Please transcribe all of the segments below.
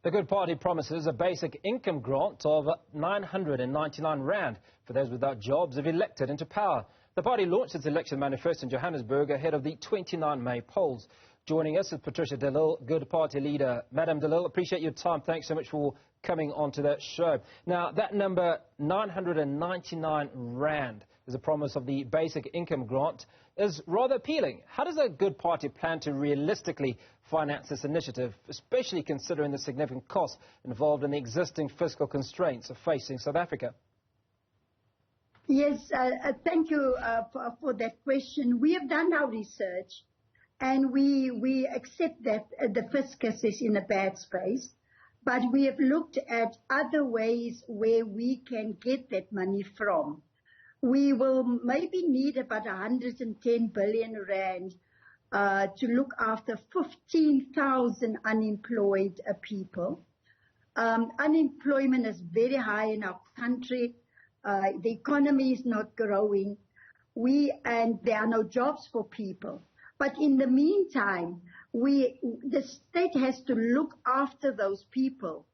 The Good Party promises a basic income grant of 999 rand for those without jobs if elected into power. The party launched its election manifesto in Johannesburg ahead of the 29 May polls. Joining us is Patricia de Lille, Good Party leader. Madam de Lille, appreciate your time. Thanks so much for coming onto that show. Now, that number, 999 rand, is a promise of the basic income grant, is rather appealing. How does a Good Party plan to realistically finance this initiative, especially considering the significant costs involved in the existing fiscal constraints facing South Africa? Yes, thank you for that question. We have done our research, and we accept that the fiscus is in a bad space, but we have looked at other ways where we can get that money from. We will maybe need about 110 billion rand to look after 15,000 unemployed people. Unemployment is very high in our country. The economy is not growing. And there are no jobs for people. But in the meantime, the state has to look after those people.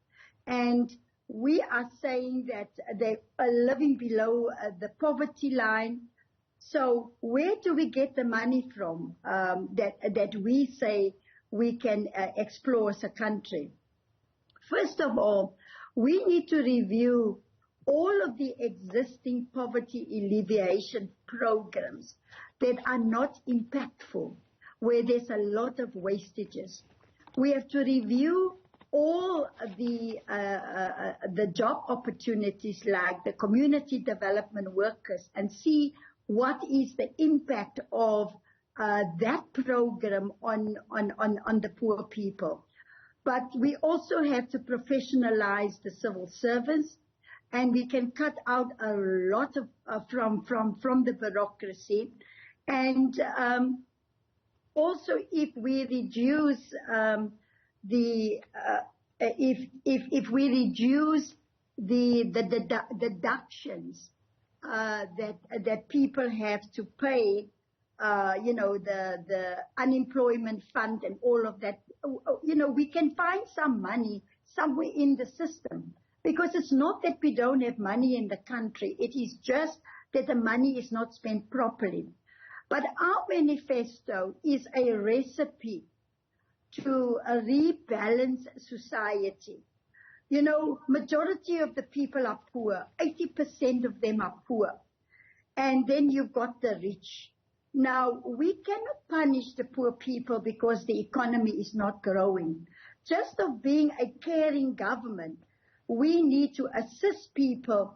And we are saying that they are living below the poverty line. So where do we get the money from that we say we can explore as a country? First of all, we need to review all of the existing poverty alleviation programs that are not impactful, where there's a lot of wastages. We have to review all the job opportunities like the community development workers and see what is the impact of that program on the poor people. But we also have to professionalize the civil service, and we can cut out a lot of from the bureaucracy. And also, if we reduce if we reduce the deductions that people have to pay, the unemployment fund and all of that, we can find some money somewhere in the system. Because it's not that we don't have money in the country. It is just that the money is not spent properly. But our manifesto is a recipe to rebalance society. Majority of the people are poor. 80% of them are poor. And then you've got the rich. Now, we cannot punish the poor people because the economy is not growing. Just of being a caring government, we need to assist people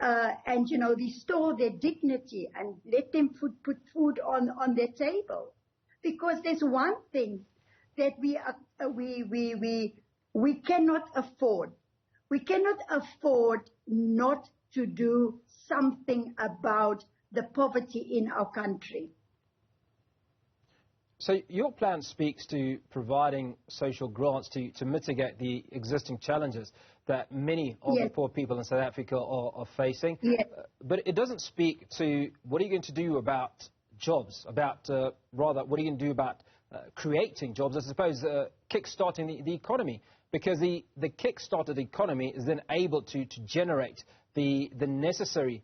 and, restore their dignity and let them put food on their table. Because there's one thing that we cannot afford. We cannot afford not to do something about the poverty in our country. So your plan speaks to providing social grants to mitigate the existing challenges that many of the poor people in South Africa are facing. Yes. But it doesn't speak to what are you going to do about jobs, rather what are you going to do about creating jobs, I suppose, kick-starting the economy. Because the kick-started economy is then able to generate the necessary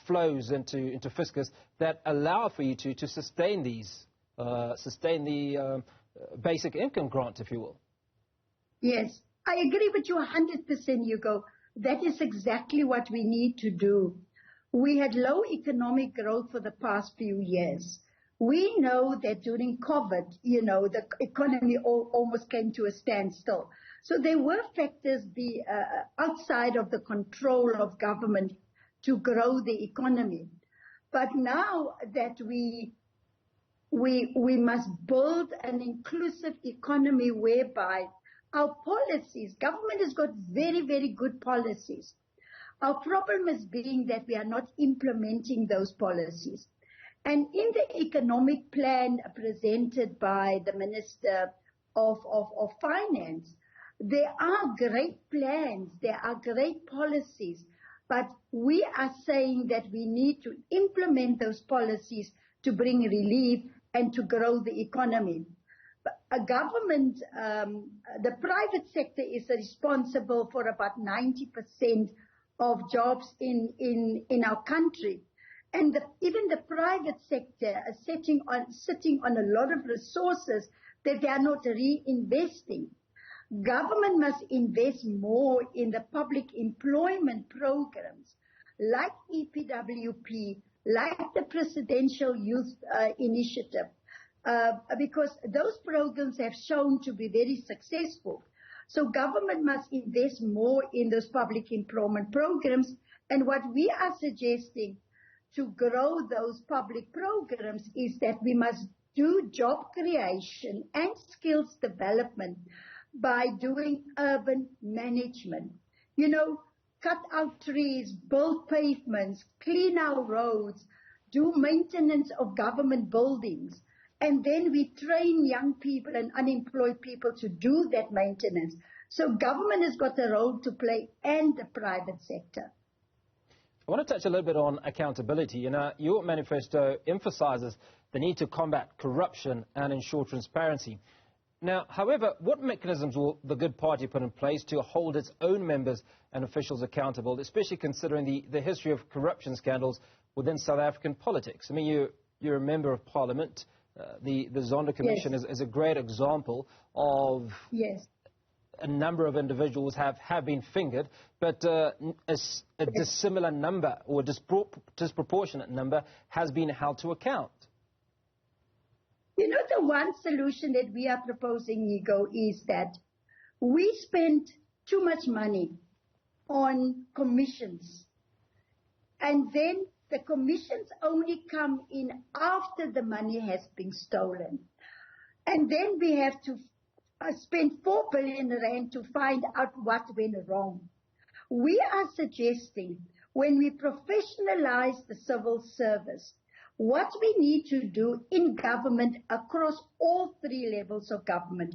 flows into fiscus that allow for you to sustain the basic income grant, if you will. Yes, I agree with you 100%, Hugo. That is exactly what we need to do. We had low economic growth for the past few years. We know that during COVID, the economy almost came to a standstill. So there were factors outside of the control of government to grow the economy. But now that we must build an inclusive economy whereby our policies, government has got very, very good policies. Our problem is being that we are not implementing those policies. And in the economic plan presented by the Minister of Finance, there are great plans, there are great policies, but we are saying that we need to implement those policies to bring relief and to grow the economy. a government, the private sector is responsible for about 90% of jobs in our country. And even the private sector is sitting on a lot of resources that they are not reinvesting. Government must invest more in the public employment programs like EPWP, like the Presidential Youth Initiative, because those programs have shown to be very successful. So government must invest more in those public employment programs. And what we are suggesting to grow those public programs is that we must do job creation and skills development by doing urban management. You know, cut out trees, build pavements, clean our roads, do maintenance of government buildings. And then we train young people and unemployed people to do that maintenance. So government has got a role to play, and the private sector. I want to touch a little bit on accountability. You know, your manifesto emphasizes the need to combat corruption and ensure transparency. Now, however, what mechanisms will the Good Party put in place to hold its own members and officials accountable, especially considering the history of corruption scandals within South African politics? I mean, you're a member of Parliament. The Zondo Commission is a great example of a number of individuals have been fingered, but a dissimilar number or disproportionate number has been held to account. You know, the one solution that we are proposing, Nico, is that we spend too much money on commissions, and then the commissions only come in after the money has been stolen. And then we have to spend 4 billion rand to find out what went wrong. We are suggesting when we professionalize the civil service, what we need to do in government across all 3 levels of government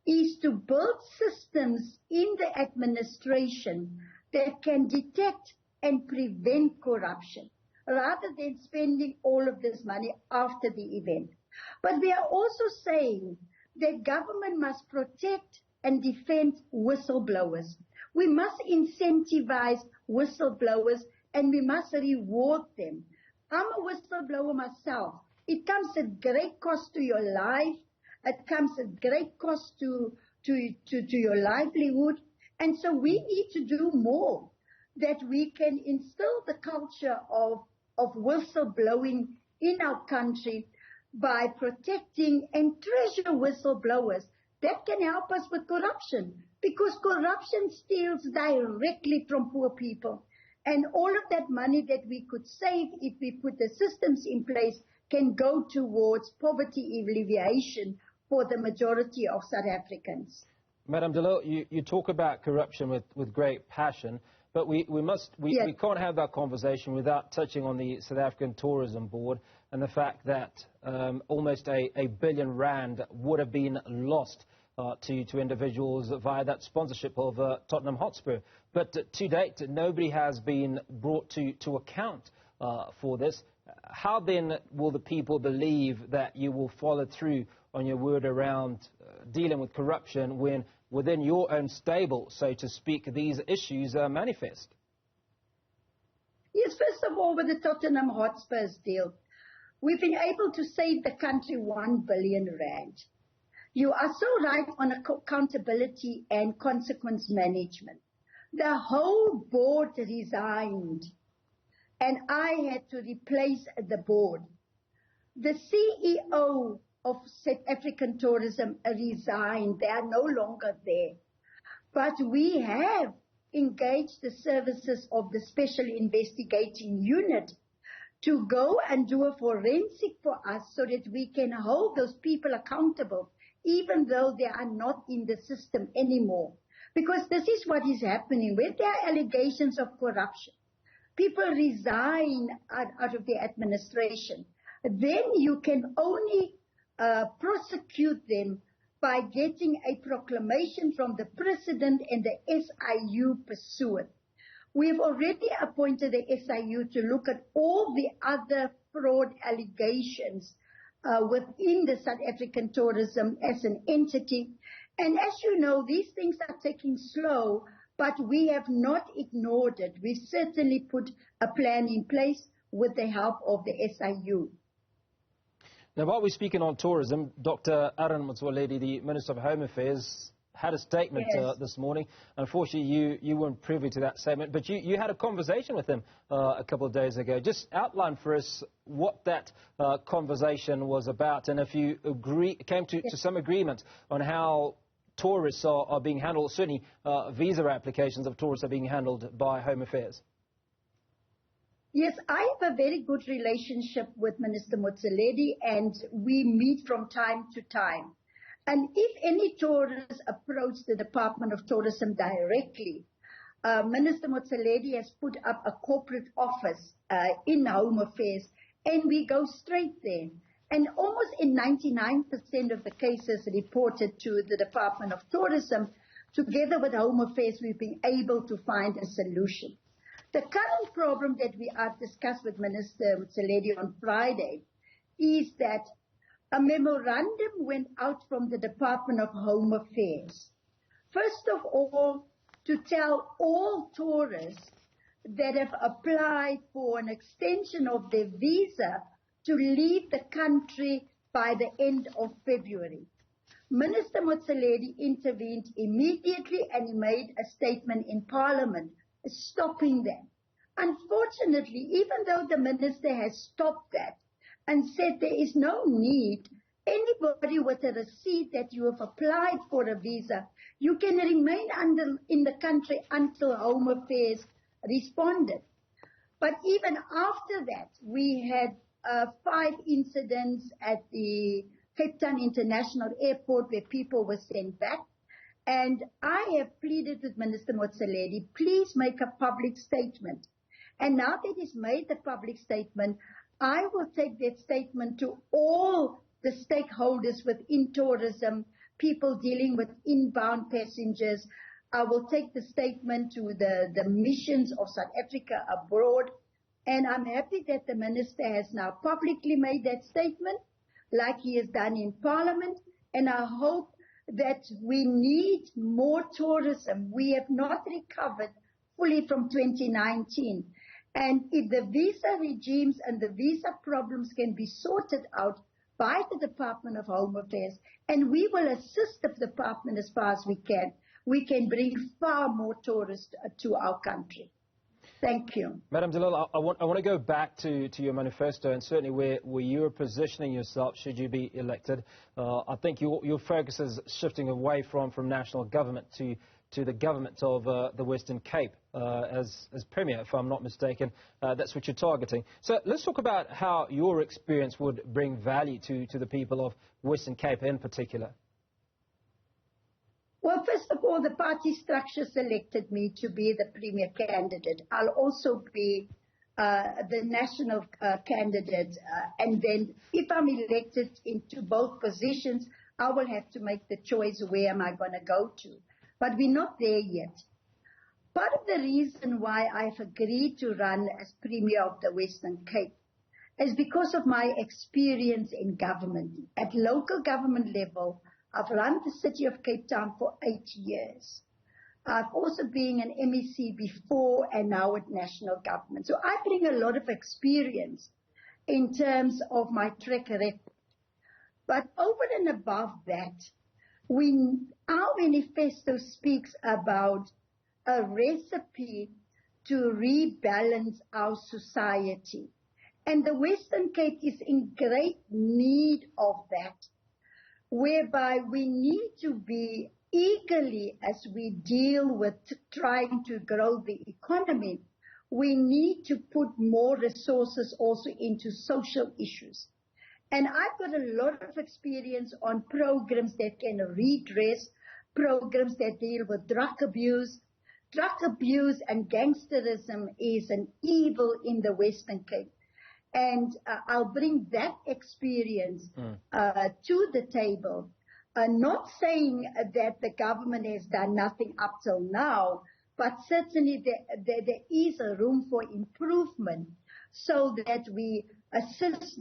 is to build systems in the administration that can detect and prevent corruption, rather than spending all of this money after the event. But we are also saying that government must protect and defend whistleblowers. We must incentivize whistleblowers, and we must reward them. I'm a whistleblower myself. It comes at great cost to your life. It comes at great cost to your livelihood. And so we need to do more, that we can instill the culture of whistleblowing in our country by protecting and treasure whistleblowers. That can help us with corruption, because corruption steals directly from poor people. And all of that money that we could save if we put the systems in place can go towards poverty alleviation for the majority of South Africans. Madam de Lille, you talk about corruption with great passion, but we can't have that conversation without touching on the South African Tourism Board and the fact that almost a billion rand would have been lost to individuals via that sponsorship of Tottenham Hotspur. But to date, nobody has been brought to account for this. How then will the people believe that you will follow through on your word around dealing with corruption when within your own stable, so to speak, these issues manifest? Yes, first of all, with the Tottenham Hotspurs deal, we've been able to save the country 1 billion rand. You are so right on accountability and consequence management. The whole board resigned, and I had to replace the board. The CEO of South African Tourism resigned. They are no longer there. But we have engaged the services of the Special Investigating Unit to go and do a forensic for us so that we can hold those people accountable, even though they are not in the system anymore. Because this is what is happening. When there are allegations of corruption, people resign out of the administration. Then you can only prosecute them by getting a proclamation from the president and the SIU pursue it. We've already appointed the SIU to look at all the other fraud allegations within the South African tourism as an entity. And as you know, these things are taking slow, but we have not ignored it. We certainly put a plan in place with the help of the SIU. Now, while we're speaking on tourism, Dr. R999, the Minister of Home Affairs, had a statement this morning. Unfortunately, you weren't privy to that statement, but you had a conversation with him a couple of days ago. Just outline for us what that conversation was about, and if you came to some agreement on how tourists are being handled, certainly visa applications of tourists are being handled by Home Affairs. Yes, I have a very good relationship with Minister Motsoaledi, and we meet from time to time. And if any tourists approach the Department of Tourism directly, Minister Motsoaledi has put up a corporate office in Home Affairs, and we go straight there. And almost in 99% of the cases reported to the Department of Tourism, together with Home Affairs, we've been able to find a solution. The current problem that we have discussed with Minister Motsoaledi on Friday is that a memorandum went out from the Department of Home Affairs. First of all, to tell all tourists that have applied for an extension of their visa to leave the country by the end of February. Minister Motsoaledi intervened immediately and he made a statement in Parliament stopping that. Unfortunately, even though the minister has stopped that and said there is no need, anybody with a receipt that you have applied for a visa, you can remain in the country until Home Affairs responded. But even after that, we had 5 incidents at the Cape Town International Airport where people were sent back. And I have pleaded with Minister Motsoaledi, please make a public statement. And now that he's made the public statement, I will take that statement to all the stakeholders within tourism, people dealing with inbound passengers. I will take the statement to the missions of South Africa abroad. And I'm happy that the minister has now publicly made that statement, like he has done in Parliament. And I hope that we need more tourism. We have not recovered fully from 2019. And if the visa regimes and the visa problems can be sorted out by the Department of Home Affairs, and we will assist the department as far as we can bring far more tourists to our country. Thank you. Madam de Lille, I want to go back to your manifesto, and certainly where you are positioning yourself should you be elected. I think your focus is shifting away from national government to the government of the Western Cape as Premier, if I'm not mistaken. That's what you're targeting. So let's talk about how your experience would bring value to the people of Western Cape in particular. Well, first of all, the party structure selected me to be the Premier candidate. I'll also be the national candidate. And then if I'm elected into both positions, I will have to make the choice where am I going to go to. But we're not there yet. Part of the reason why I've agreed to run as Premier of the Western Cape is because of my experience in government. At local government level, I've run the city of Cape Town for 8 years. I've also been an MEC before and now at national government. So I bring a lot of experience in terms of my track record. But over and above that, our manifesto speaks about a recipe to rebalance our society. And the Western Cape is in great need of that, whereby we need to be eagerly, as we deal with trying to grow the economy, we need to put more resources also into social issues. And I've got a lot of experience on programs that can redress, programs that deal with drug abuse. Drug abuse and gangsterism is an evil in the Western Cape. And I'll bring that experience to the table. Not saying that the government has done nothing up till now, but certainly there is a room for improvement so that we assist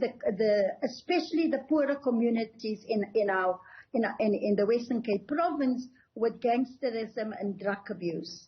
especially the poorer communities in the Western Cape province with gangsterism and drug abuse.